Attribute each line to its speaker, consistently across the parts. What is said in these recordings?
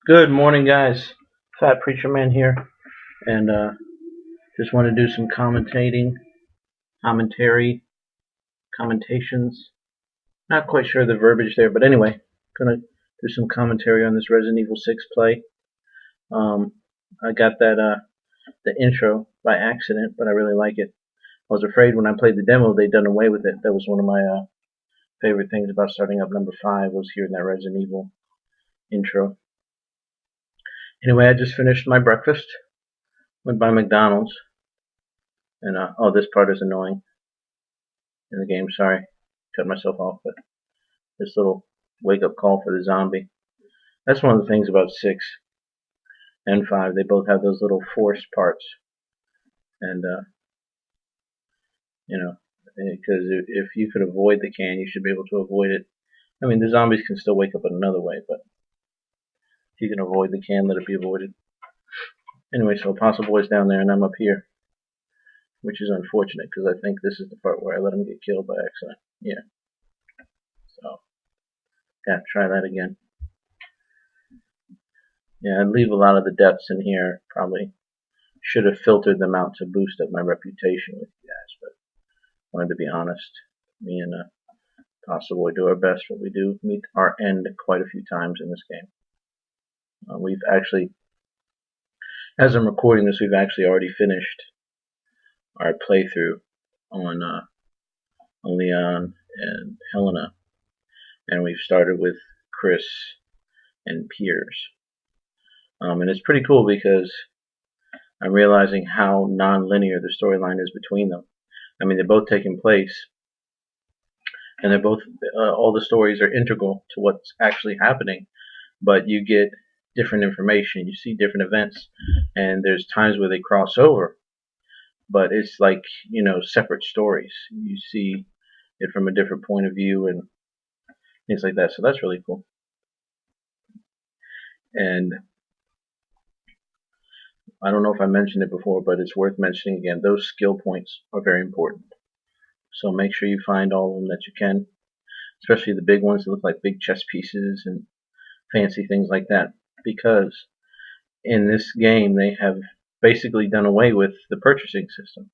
Speaker 1: Good morning, guys. Fat Preacher Man here, and just want to do some commentations. Not quite sure the verbiage there, but anyway, gonna do some commentary on this Resident Evil 6 play. I got that the intro by accident, but I really like it. I was afraid when I played the demo they'd done away with it. That was one of my favorite things about starting up number 5 was hearing that Resident Evil intro. Anyway, I just finished my breakfast. Went by McDonald's. And oh, this part is annoying in the game. Sorry, cut myself off, but this little wake-up call for the zombie. That's one of the things about 6 and 5. They both have those little forced parts, and because if you could avoid the can, you should be able to avoid it. I mean, the zombies can still wake up in another way, but if you can avoid the can, let it be avoided. Anyway, so apostleboy's down there, and I'm up here, which is unfortunate because I think this is the part where I let him get killed by accident. Yeah. So, yeah, try that again. Yeah, I'd leave a lot of the depths in here. Probably should have filtered them out to boost up my reputation with you guys, but I wanted to be honest. Me and apostleboy do our best, but we do meet our end quite a few times in this game. We've actually, as I'm recording this, we've actually already finished our playthrough on Leon and Helena, and we've started with Chris and Piers. And it's pretty cool because I'm realizing how non-linear the storyline is between them. I mean, they're both taking place, and they're both all the stories are integral to what's actually happening, but you get different information, you see different events, and there's times where they cross over, but it's like, separate stories. You see it from a different point of view and things like that, so that's really cool. And I don't know if I mentioned it before, but it's worth mentioning again. Those skill points are very important. So make sure you find all of them that you can, especially the big ones that look like big chess pieces and fancy things like that. Because in this game, they have basically done away with the purchasing system.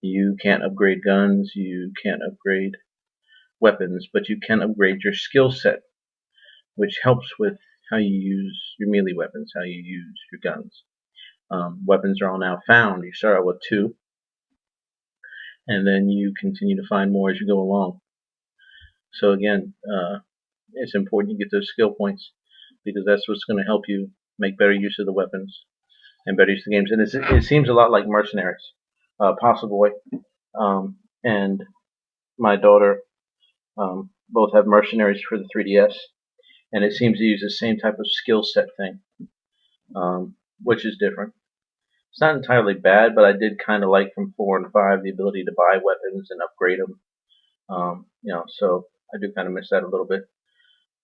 Speaker 1: You can't upgrade guns, you can't upgrade weapons, but you can upgrade your skill set, which helps with how you use your melee weapons, how you use your guns. Weapons are all now found. You start out with 2, and then you continue to find more as you go along. So again, it's important you get those skill points because that's what's going to help you make better use of the weapons and better use of the games. And it seems a lot like Mercenaries. apostleboy and my daughter both have Mercenaries for the 3DS, and it seems to use the same type of skill set thing, which is different. It's not entirely bad, but I did kind of like from 4 and 5 the ability to buy weapons and upgrade them. So I do kind of miss that a little bit,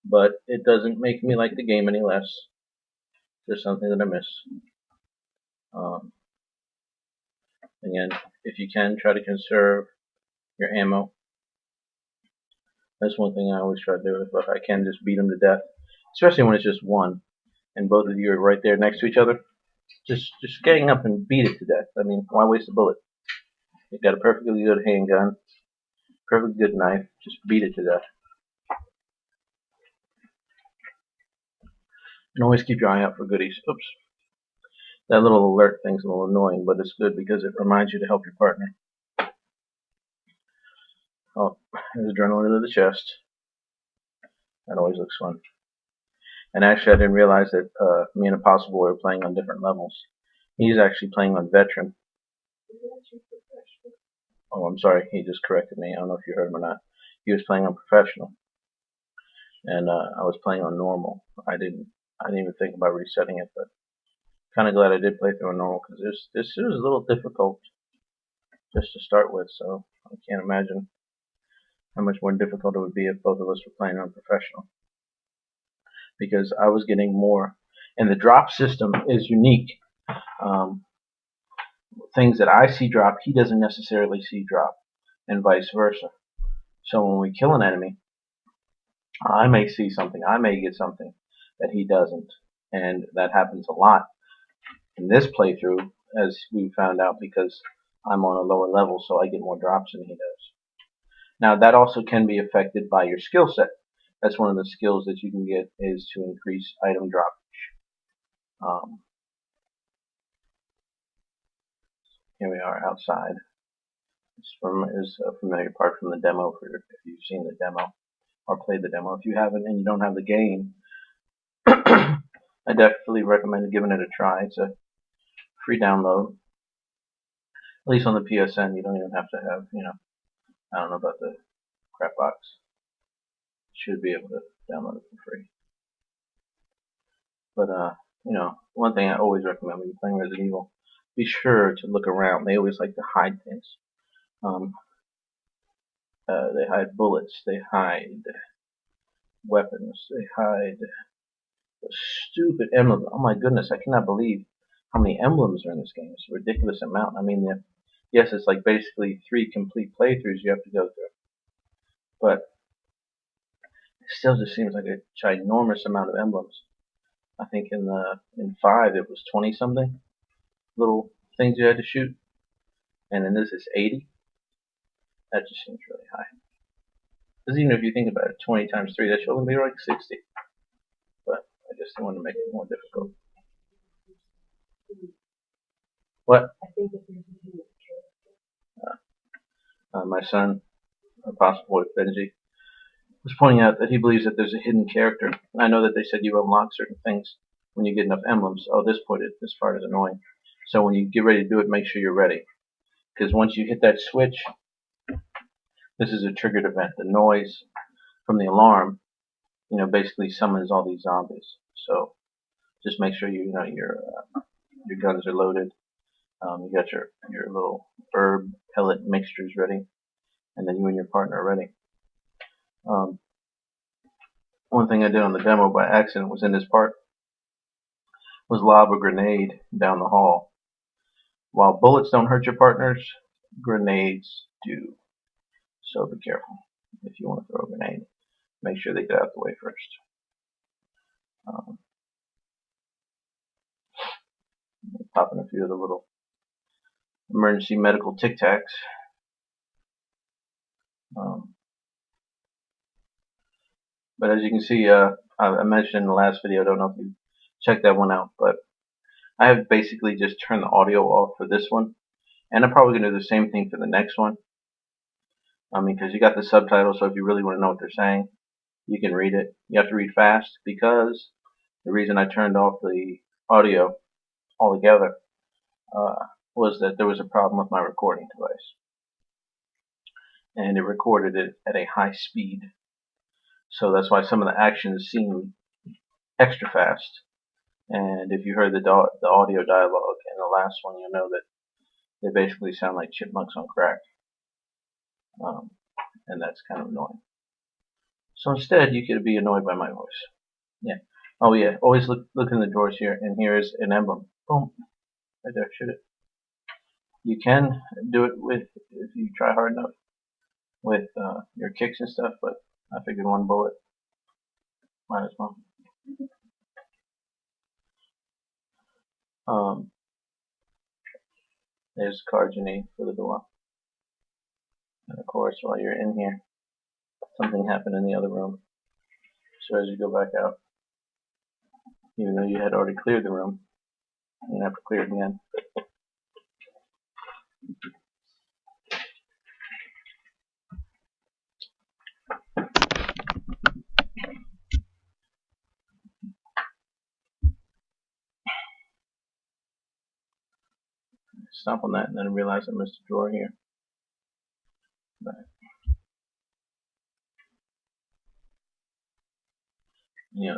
Speaker 1: but it doesn't make me like the game any less. Just something that I miss. Again, if you can, try to conserve your ammo. That's one thing I always try to do. If I can, just beat them to death, especially when it's just one and both of you are right there next to each other. Just gang up and beat it to death. I mean, why waste a bullet? You've got a perfectly good handgun, perfectly good knife. Just beat it to death. And always keep your eye out for goodies. Oops. That little alert thing's a little annoying, but it's good because it reminds you to help your partner. Oh, there's adrenaline into the chest. That always looks fun. And actually, I didn't realize that me and apostleboy were playing on different levels. He's actually playing on veteran. Oh, I'm sorry. He just corrected me. I don't know if you heard him or not. He was playing on professional, and I was playing on normal. I didn't even think about resetting it, but kind of glad I did play through on normal because this is a little difficult just to start with. So I can't imagine how much more difficult it would be if both of us were playing on professional, because I was getting more, and the drop system is unique. Things that I see drop, he doesn't necessarily see drop, and vice versa. So when we kill an enemy, I may see something, I may get something that he doesn't, and that happens a lot in this playthrough, as we found out, because I'm on a lower level, so I get more drops than he does. Now that also can be affected by your skill set. That's one of the skills that you can get, is to increase item droppage. Here we are outside. This is a familiar part from the demo if you've seen the demo or played the demo. If you haven't and you don't have the game, I definitely recommend giving it a try. It's a free download. At least on the PSN, you don't even have to have, I don't know about the crap box. You should be able to download it for free. But, one thing I always recommend when you're playing Resident Evil, be sure to look around. They always like to hide things. They hide bullets, they hide weapons, they hide the stupid emblems. Oh my goodness, I cannot believe how many emblems are in this game. It's a ridiculous amount. I mean, yes, it's like basically 3 complete playthroughs you have to go through. But it still just seems like a ginormous amount of emblems. I think in 5 it was 20 something little things you had to shoot, and in this is 80. That just seems really high. Because even if you think about it, 20 times 3, that should only be like 60. But I just want to make it more difficult. What? My son, apostleboy Benji, was pointing out that he believes that there's a hidden character. I know that they said you unlock certain things when you get enough emblems. Oh, this part is annoying. So when you get ready to do it, make sure you're ready. Because once you hit that switch, this is a triggered event. The noise from the alarm, basically summons all these zombies. So just make sure your guns are loaded. You got your little herb pellet mixtures ready, and then you and your partner are ready. One thing I did on the demo by accident was in this part was lob a grenade down the hall. While bullets don't hurt your partners, grenades do. So be careful if you want to throw a grenade. Make sure they get out the way first. Popping a few of the little emergency medical tic tacs. But as you can see, I mentioned in the last video, I don't know if you checked that one out, but I have basically just turned the audio off for this one. And I'm probably going to do the same thing for the next one. Because you got the subtitles, so if you really want to know what they're saying, you can read it. You have to read fast, because the reason I turned off the audio altogether was that there was a problem with my recording device. And it recorded it at a high speed. So that's why some of the actions seem extra fast. And if you heard the audio dialogue in the last one, you'll know that they basically sound like chipmunks on crack. And that's kind of annoying. So instead, you could be annoyed by my voice. Yeah. Oh yeah. Always look in the drawers here, and here is an emblem. Boom. Right there. Shoot it. You can do it if you try hard enough with your kicks and stuff, but I figured one bullet might as well. There's the card you need for the door. And of course, while you're in here, something happened in the other room. So as you go back out, even though you had already cleared the room, you're going to have to clear it again. Stomp on that and then realize I missed a drawer here. But,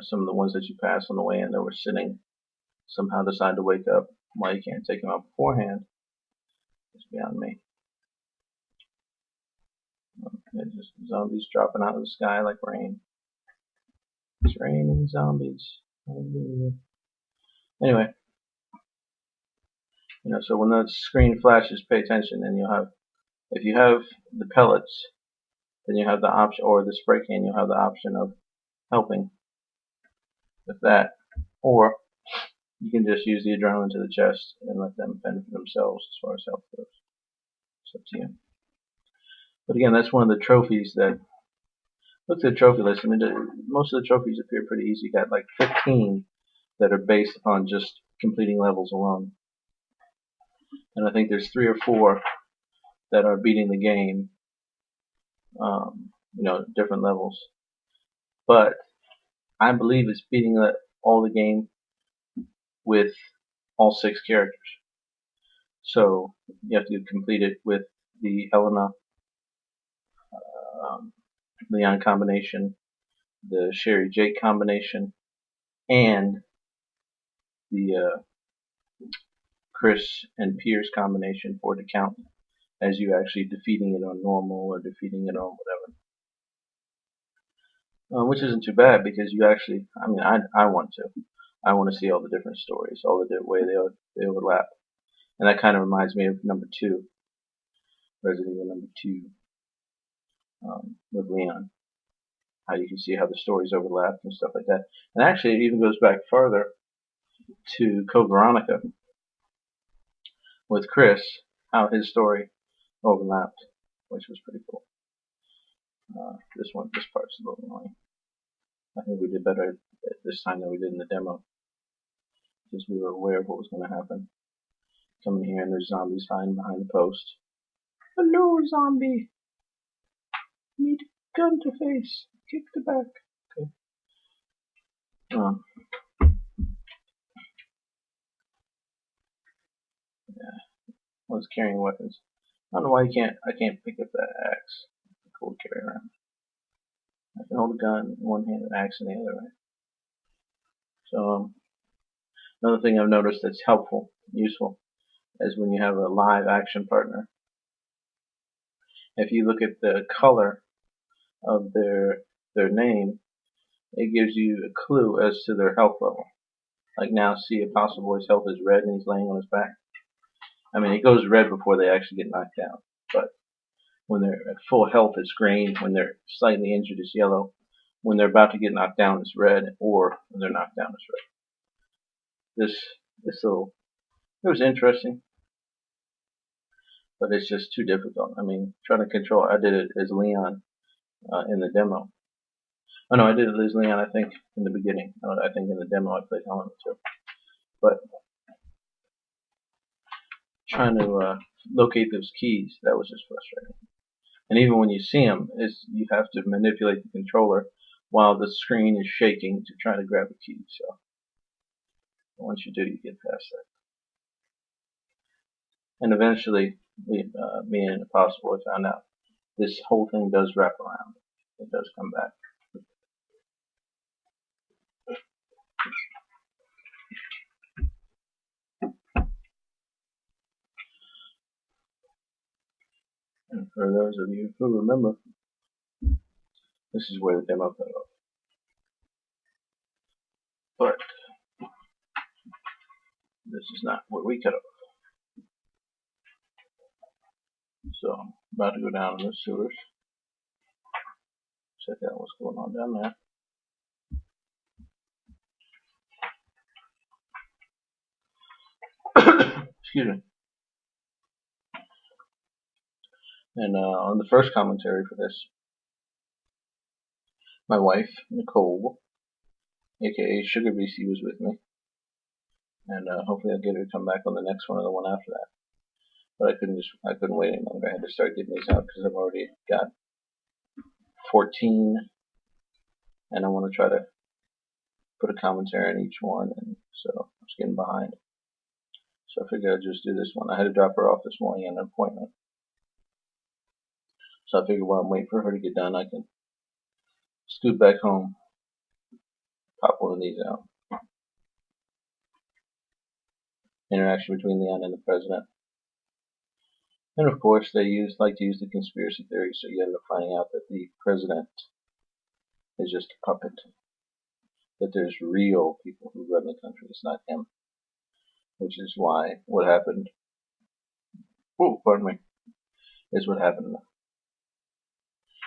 Speaker 1: some of the ones that you passed on the way in that were sitting somehow decide to wake up. Why you can't take them out beforehand is beyond me. Just zombies dropping out of the sky like rain. It's raining zombies. Anyway, so when the screen flashes, pay attention, and if you have the pellets, then you have the option, or the spray can, you'll have the option of helping with that, or you can just use the adrenaline to the chest and let them fend for themselves as far as health goes. It's up to you. But again, that's one of the trophies that, look at the trophy list. I mean, most of the trophies appear pretty easy. You got like 15 that are based upon just completing levels alone. And I think there's 3 or 4 that are beating the game, different levels. But I believe it's beating all the game with all 6 characters. So you have to complete it with the Helena Leon combination, the Sherry Jake combination, and the Chris and Pierce combination for it to count as you actually defeating it on normal or defeating it on whatever. Which isn't too bad because you actually, I mean, I want to see all the different stories, all the way they overlap. And that kind of reminds me of number 2, Resident Evil number 2, with Leon. How you can see how the stories overlap and stuff like that. And actually, it even goes back further to Code Veronica with Chris, how his story overlapped, which was pretty cool. This part's a little annoying. I think we did better this time than we did in the demo, because we were aware of what was going to happen. Coming here and there's zombies hiding behind the post. Hello, zombie! Meet gun to face. Kick the back. Okay. Yeah. Was carrying weapons. I don't know why I can't pick up that axe. It's cool to carry around. I can hold a gun in one hand and an axe in the other, right? So another thing I've noticed that's helpful, useful, is when you have a live action partner. If you look at the color of their name, it gives you a clue as to their health level. Like now, see, apostleboy's health is red and he's laying on his back. I mean, it goes red before they actually get knocked down, but when they're at full health, it's green. When they're slightly injured, it's yellow. When they're about to get knocked down, it's red, or when they're knocked down, it's red. This little, it was interesting, but it's just too difficult. I mean, trying to control. I did it as Leon in the demo. Oh no, I did it as Leon. I think in the beginning. I think in the demo I played Helena too. But trying to locate those keys, that was just frustrating. And even when you see them, you have to manipulate the controller while the screen is shaking to try to grab the key. So once you do, you get past that. And eventually, me and apostleboy found out this whole thing does wrap around. It does come back. And for those of you who remember, this is where the demo cut off. But this is not where we cut off. So I'm about to go down in the sewers. Check out what's going on down there. Excuse me. And on the first commentary for this, my wife, Nicole, aka Sugar BC, was with me. And hopefully I'll get her to come back on the next one or the one after that. But I couldn't wait any longer. I had to start getting these out because I've already got 14, and I want to try to put a commentary on each one, and so I was getting behind. So I figured I'd just do this one. I had to drop her off this morning at an appointment. So I figured while I'm waiting for her to get done, I can scoot back home, pop one of these out. Interaction between Leon and the president. And of course, they like to use the conspiracy theory, so you end up finding out that the president is just a puppet. That there's real people who run the country. It's not him. Which is why what happened. Oh, pardon me. Is what happened.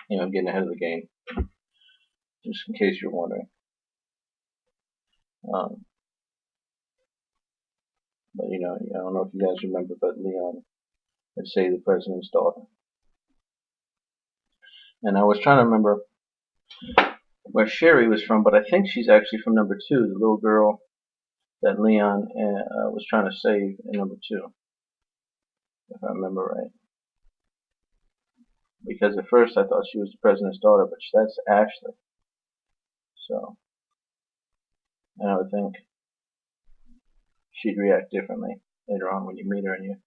Speaker 1: I'm getting ahead of the game. Just in case you're wondering. But you know, I don't know if you guys remember, but Leon had saved the president's daughter. And I was trying to remember where Sherry was from, but I think she's actually from number 2, the little girl that Leon was trying to save in number 2, if I remember right. Because at first I thought she was the president's daughter, but that's Ashley. So, and I would think she'd react differently later on when you meet her and you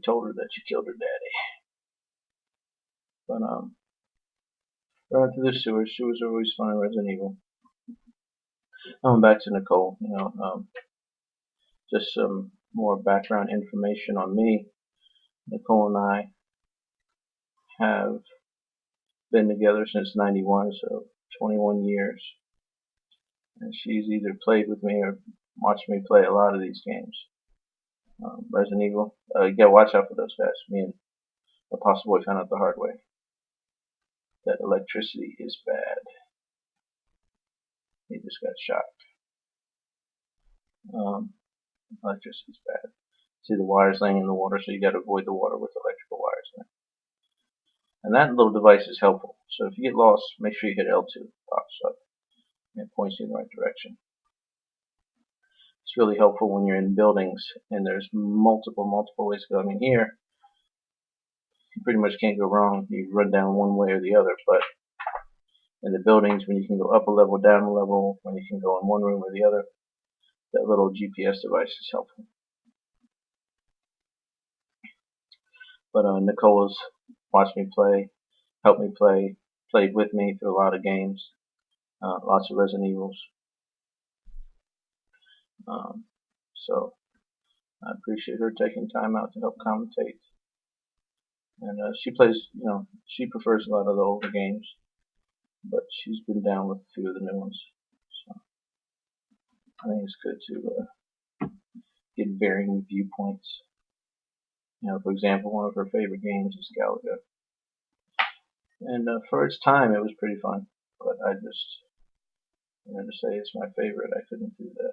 Speaker 1: told her that you killed her daddy. But running through the sewers are always fun in Resident Evil. Back to Nicole, just some more background information on me. Nicole and I have been together since '91, so 21 years. And she's either played with me or watched me play a lot of these games. Resident Evil, you gotta watch out for those guys. Me and apostleboy found out the hard way that electricity is bad. He just got shocked. Electricity is bad. See the wires laying in the water, so you got to avoid the water with electrical wires there. And that little device is helpful. So if you get lost, make sure you hit L2. It pops up and it points you in the right direction. It's really helpful when you're in buildings and there's multiple ways to go. I mean, here you pretty much can't go wrong. You run down one way or the other, but in the buildings, when you can go up a level, down a level, when you can go in one room or the other, that little GPS device is helpful. But Nicole's watched me play, helped me play, played with me through a lot of games, lots of Resident Evils. So I appreciate her taking time out to help commentate. And she plays, she prefers a lot of the older games, but she's been down with a few of the new ones. So I think it's good to get varying viewpoints. For example, one of her favorite games is Galaga. And for its time, it was pretty fun. But I just, to say it's my favorite, I couldn't do that.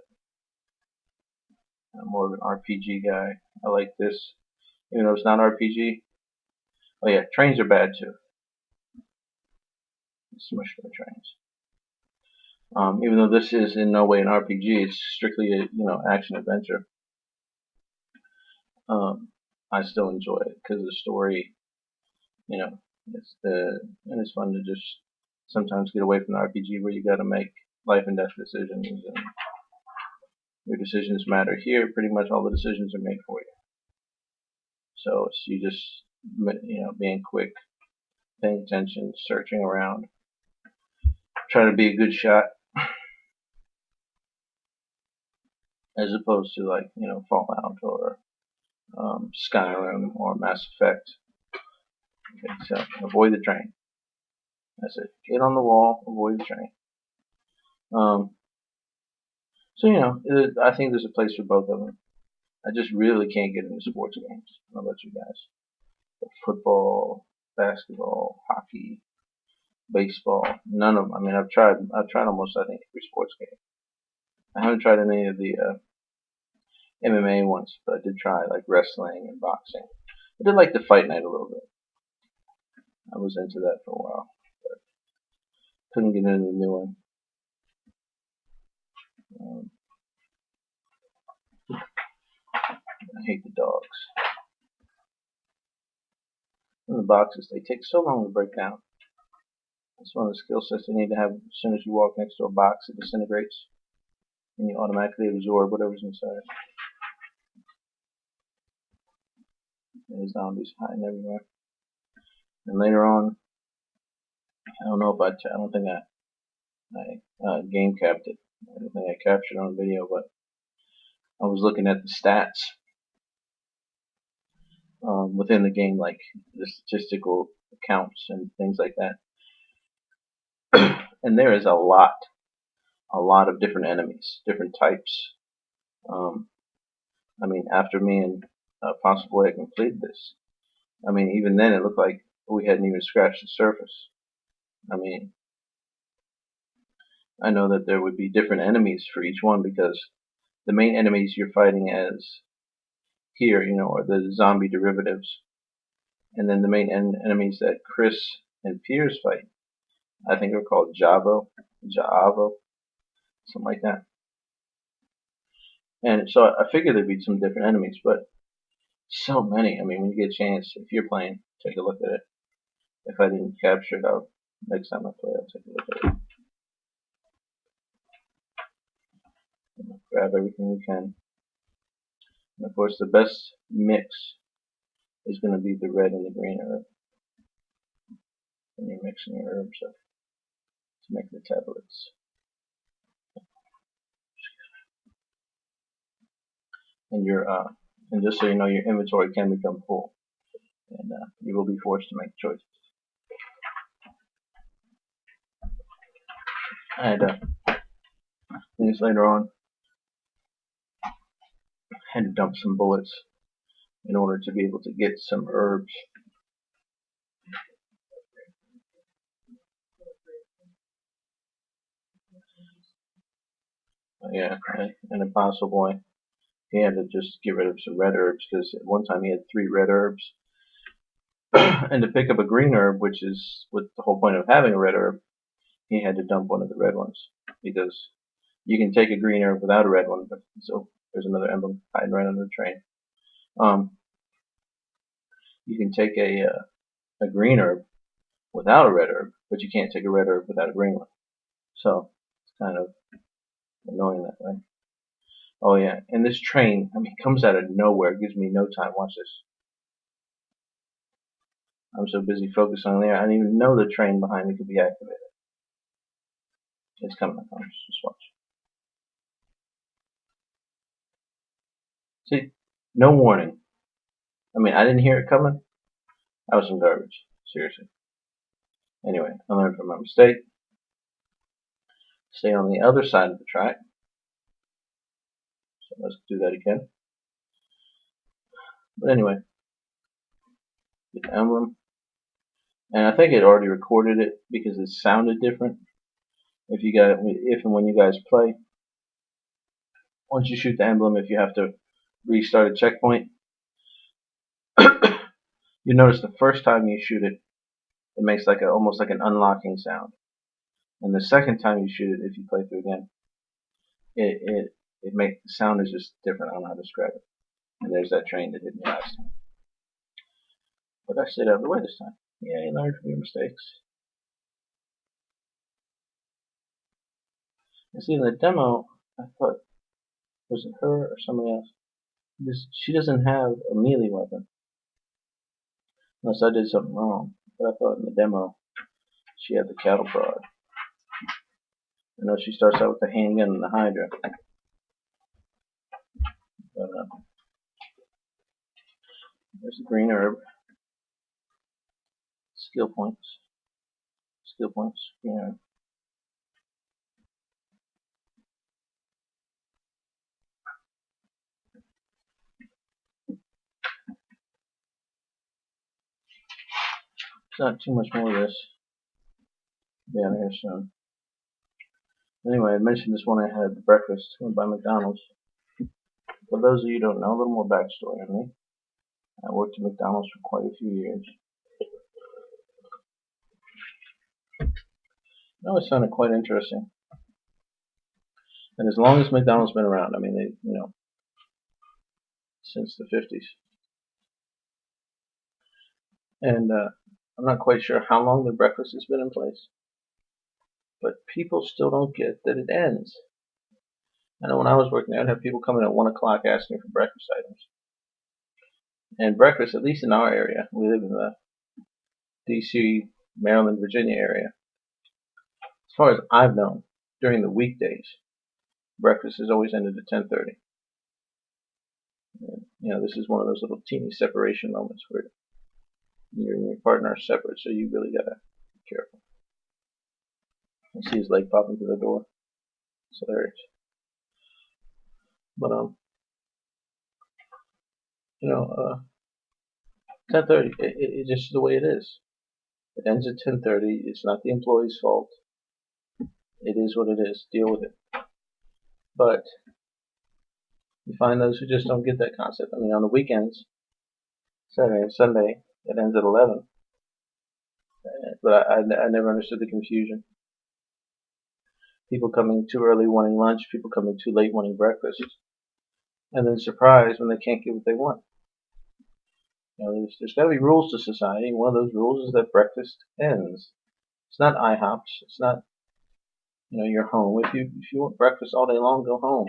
Speaker 1: I'm more of an RPG guy. I like this, even though it's not RPG. Oh yeah, trains are bad too. Smush the trains. Even though this is in no way an RPG, it's strictly a action adventure. I still enjoy it because the story, and it's fun to just sometimes get away from the RPG where you got to make life and death decisions, and your decisions matter. Here, pretty much all the decisions are made for you. So it's you just being quick, paying attention, searching around, trying to be a good shot, as opposed to like Fallout or Skyrim or Mass Effect. Okay, so avoid the train. That's it. Get on the wall, avoid the train. So I think there's a place for both of them. I just really can't get into sports games. I don't know about you guys. But football, basketball, hockey, baseball, none of them. I mean, I've tried almost I think every sports game. I haven't tried any of the MMA ones, but I did try like wrestling and boxing. I did like the fight night a little bit. I was into that for a while, but couldn't get into the new one. I hate the dogs. And the boxes, they take so long to break down. That's one of the skill sets you need to have. As soon as you walk next to a box, it disintegrates, and you automatically absorb whatever's inside. There's zombies hiding everywhere. And later on, I don't know if I don't think I game capped it. I don't think I captured it on video, but I was looking at the stats within the game, like the statistical counts and things like that. And there is a lot of different enemies, different types. I mean, after me and Apostleboy had completed this, I mean, even then it looked like we hadn't even scratched the surface. I mean, I know that there would be different enemies for each one because the main enemies you're fighting as here, are the zombie derivatives. And then the main enemies that Chris and Piers fight, I think are called Javo, something like that. And so I figured there'd be some different enemies, but so many. I mean, when you get a chance, if you're playing, take a look at it. If I didn't capture it, next time I play, I'll take a look at it. Grab everything you can. And of course, the best mix is going to be the red and the green herb. When you're mixing your herbs up to make the tablets. And and just so you know, your inventory can become full, and you will be forced to make choices. I had things later on. I had to dump some bullets in order to be able to get some herbs. Yeah, an apostleboy. He had to just get rid of some red herbs because at one time he had 3 red herbs. And to pick up a green herb, which is what the whole point of having a red herb, he had to dump one of the red ones, because you can take a green herb without a red one. But so there's another emblem hiding right under the train. You can take a green herb without a red herb, but you can't take a red herb without a green one. So it's kind of annoying that way. Oh yeah, and this train, I mean, comes out of nowhere. It gives me no time. Watch this. I'm so busy focused on there, I didn't even know the train behind me could be activated. It's coming up. Just watch. See, no warning. I mean, I didn't hear it coming. That was some garbage. Seriously. Anyway, I learned from my mistake. Stay on the other side of the track. So let's do that again. But anyway, get the emblem. And I think it already recorded it because it sounded different. If and when you guys play, once you shoot the emblem, if you have to restart a checkpoint, you notice the first time you shoot it, it makes like almost like an unlocking sound. And the second time you shoot it, if you play through again, it makes the sound is just different. I don't know how to describe it. And there's that train that hit me last time. But I stayed out of the way this time. Yeah, you learn from your mistakes. And see, in the demo, I thought, was it her or somebody else? She doesn't have a melee weapon. Unless I did something wrong. But I thought in the demo, she had the cattle prod. I know she starts out with the handgun and the hydra. But there's the green herb. Skill points. Green herb. There's not too much more of this down here soon. Anyway, I mentioned this one I had at breakfast by McDonald's. For those of you who don't know, a little more backstory on me. I worked at McDonald's for quite a few years. It always sounded quite interesting. And as long as McDonald's been around, I mean, they, since the 50s. And I'm not quite sure how long the breakfast has been in place, but people still don't get that it ends. I know when I was working there, I'd have people coming at 1 o'clock asking for breakfast items. And breakfast, at least in our area, we live in the DC, Maryland, Virginia area. As far as I've known, during the weekdays, breakfast has always ended at 10:30. This is one of those little teeny separation moments where you and your partner are separate, so you really gotta be careful. You see his leg popping through the door. It's hilarious. But 10:30. It's just the way it is. It ends at 10:30. It's not the employee's fault. It is what it is. Deal with it. But You find those who just don't get that concept. I mean, on the weekends, Saturday and Sunday, it ends at 11. But I never understood the confusion. People coming too early wanting lunch, people coming too late wanting breakfast, and then surprised when they can't get what they want. You know, there's got to be rules to society. One of those rules is that breakfast ends. It's not IHOPs. It's not, your home. If you want breakfast all day long, go home.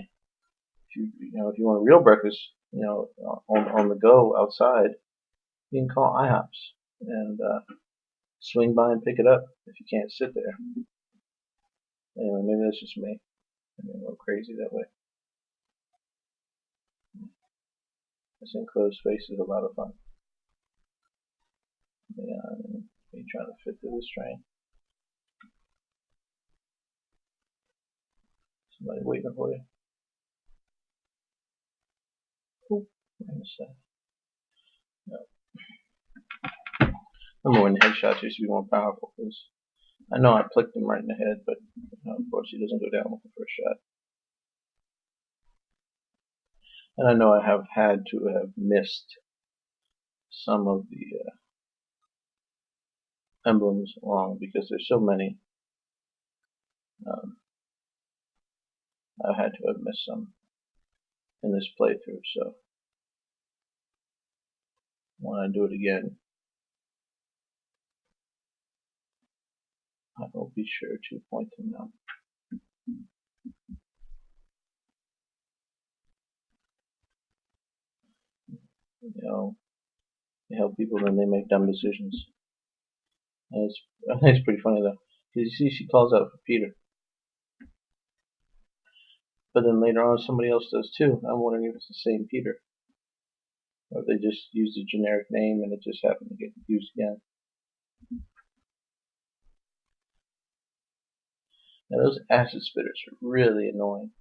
Speaker 1: If you want a real breakfast, on the go outside, you can call IHOPs and swing by and pick it up if you can't sit there. Anyway, maybe that's just me. I'm a little crazy that way. This enclosed space is a lot of fun. Yeah, you're trying to fit through this train. Somebody waiting for you. Ooh, wait a second. No. Remember when headshots used to be more powerful? Because I know I plicked him right in the head, but of course he doesn't go down with the first shot. And I know I have had to have missed some of the emblems along because there's so many. I've had to have missed some in this playthrough, so when I do it again, I will be sure to point them out. They help people, then they make dumb decisions. And I think it's pretty funny though, because you see she calls out for Peter. But then later on somebody else does too. I'm wondering if it's the same Peter. Or if they just used a generic name and it just happened to get used again. Now those acid spitters are really annoying.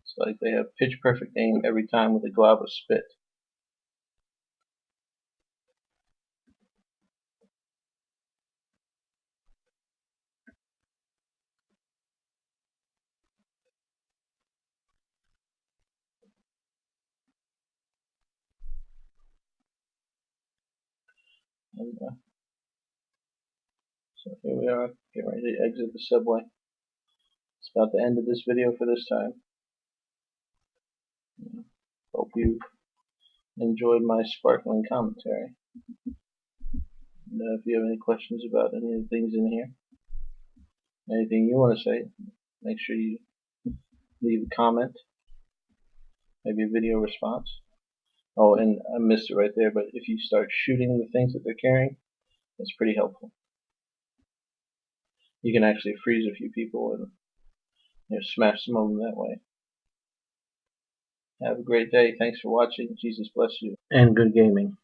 Speaker 1: It's like they have pitch perfect aim every time with a glob of spit. And, so here we are, getting ready to exit the subway. It's about the end of this video for this time. Hope you've enjoyed my sparkling commentary. And if you have any questions about any of the things in here, anything you want to say, make sure you leave a comment, maybe a video response. Oh, and I missed it right there, but if you start shooting the things that they're carrying, that's pretty helpful. You can actually freeze a few people and smash some of them that way. Have a great day. Thanks for watching. Jesus bless you. And good gaming.